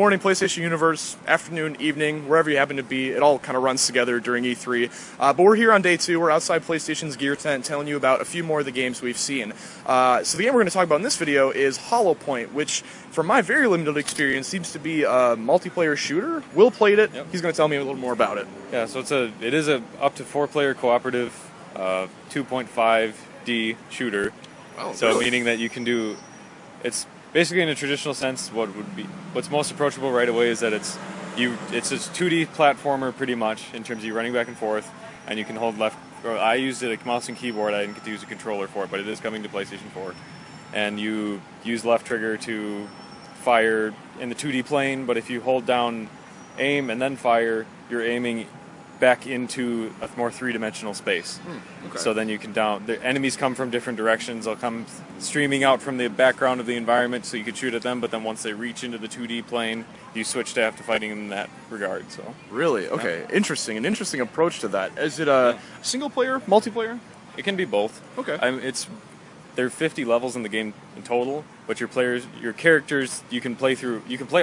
morning, PlayStation Universe, afternoon, evening, wherever you happen to be. It all kind of runs together during E3. But we're here on day 2. We're outside PlayStation's gear tent telling you about a few more of the games we've seen. So the game we're going to talk about in this video is Hollowpoint, which, from my very limited experience, seems to be a multiplayer shooter. Will played it. Yep. He's going to tell me a little more about it. Yeah, so it is a up to 4-player cooperative 2.5D shooter. Oh, so really? Meaning that you can do, it's basically in a traditional sense what's most approachable right away is that it's a 2D platformer pretty much in terms of you running back and forth, and you can hold left. Or I used it a mouse and keyboard. I didn't get to use a controller for it, but it is coming to PlayStation 4. And you use left trigger to fire in the 2D plane, but if you hold down aim and then fire, you're aiming back into a more three-dimensional space. Okay. So then you can the enemies come from different directions. They'll come streaming out from the background of the environment, so you can shoot at them, but then once they reach into the 2D plane, you switch to have to fighting in that regard. So really? Okay. Yeah. Interesting. An interesting approach to that. Is it a single player, multiplayer? It can be both. Okay. There are 50 levels in the game in total, but your characters, you can play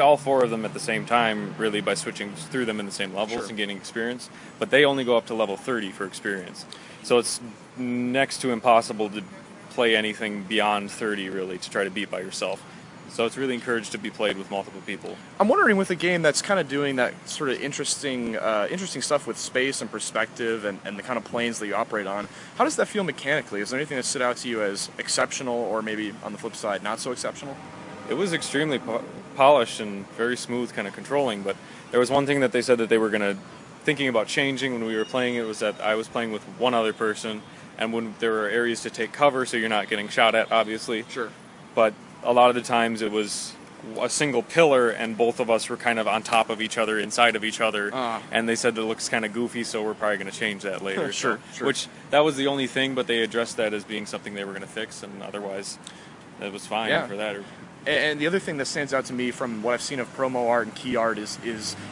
all 4 of them at the same time, really, by switching through them in the same levels and gaining experience. But they only go up to level 30 for experience. So it's next to impossible to play anything beyond 30, really, to try to beat by yourself. So it's really encouraged to be played with multiple people. I'm wondering, with a game that's kind of doing that sort of interesting stuff with space and perspective and the kind of planes that you operate on, how does that feel mechanically? Is there anything that stood out to you as exceptional, or maybe on the flip side, not so exceptional? It was extremely polished and very smooth kind of controlling, but there was one thing that they said that they were thinking about changing when we were playing it, was that I was playing with one other person, and when there were areas to take cover so you're not getting shot at, obviously. Sure. But a lot of the times it was a single pillar and both of us were kind of on top of each other, inside of each other, and they said that it looks kind of goofy, so we're probably going to change that later. Sure. Which, that was the only thing, but they addressed that as being something they were going to fix, and otherwise it was fine for that. And the other thing that stands out to me from what I've seen of promo art and key art is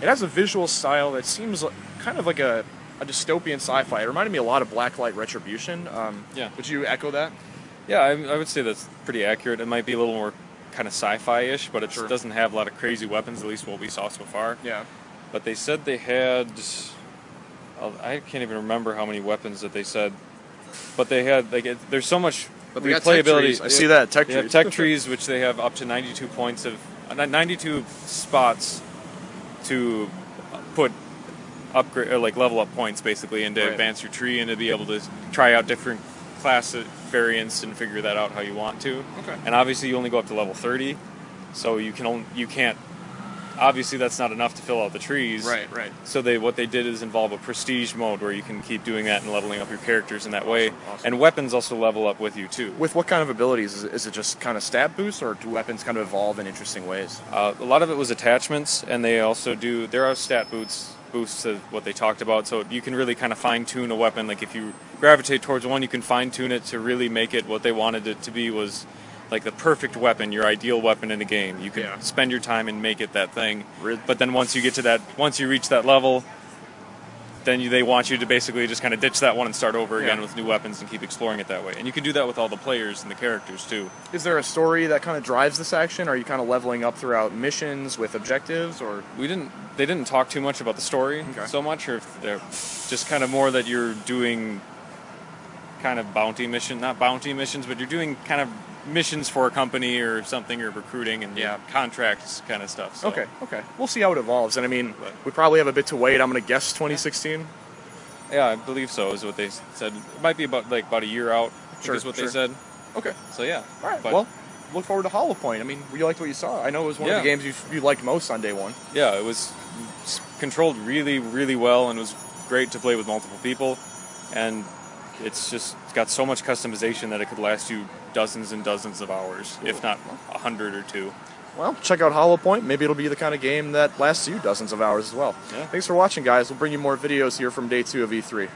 it has a visual style that seems kind of like a dystopian sci-fi. It reminded me a lot of Blacklight Retribution. Would you echo that? Yeah, I would say that's pretty accurate. It might be a little more kind of sci-fi-ish, but it doesn't have a lot of crazy weapons, at least what we saw so far. Yeah. But they said they had, I can't even remember how many weapons that they said, but they had, there's so much replayability. I see that, tech trees. They have tech trees, which they have up to 92 spots to put upgrade, or level up points, basically, and to advance your tree and to be able to try out different class variants and figure that out how you want to. Okay. And obviously you only go up to level 30, so you can't. Obviously that's not enough to fill out the trees. Right. So what they did is involve a prestige mode where you can keep doing that and leveling up your characters in that way. Awesome. And weapons also level up with you too. With what kind of abilities? Is it just kind of stat boosts, or do weapons kind of evolve in interesting ways? A lot of it was attachments, and they also there are stat boosts to what they talked about, so you can really kind of fine-tune a weapon. Like if you gravitate towards one, you can fine-tune it to really make it what they wanted it to be, was like the perfect weapon, your ideal weapon in a game. You can spend your time and make it that thing. Really? But then once you reach that level, then they want you to basically just kind of ditch that one and start over again with new weapons and keep exploring it that way. And you can do that with all the players and the characters too. Is there a story that kind of drives this action? Are you kind of leveling up throughout missions with objectives, or? They didn't talk too much about the story so much, or if they're just kind of more that you're doing kind of not bounty missions, but you're doing kind of missions for a company or something, or recruiting and contracts kind of stuff. So. Okay. We'll see how it evolves. And I mean, we probably have a bit to wait. I'm going to guess 2016. Yeah, I believe so is what they said. It might be about a year out. Is what they said. Okay. So yeah. All right. Well, look forward to Hollowpoint. I mean, you liked what you saw. I know it was one of the games you liked most on day 1. Yeah, it was controlled really, really well, and it was great to play with multiple people. And it's got so much customization that it could last you dozens and dozens of hours, if not 100 or 2. Well, check out Hollowpoint. Maybe it'll be the kind of game that lasts you dozens of hours as well. Yeah. Thanks for watching, guys. We'll bring you more videos here from day 2 of E3.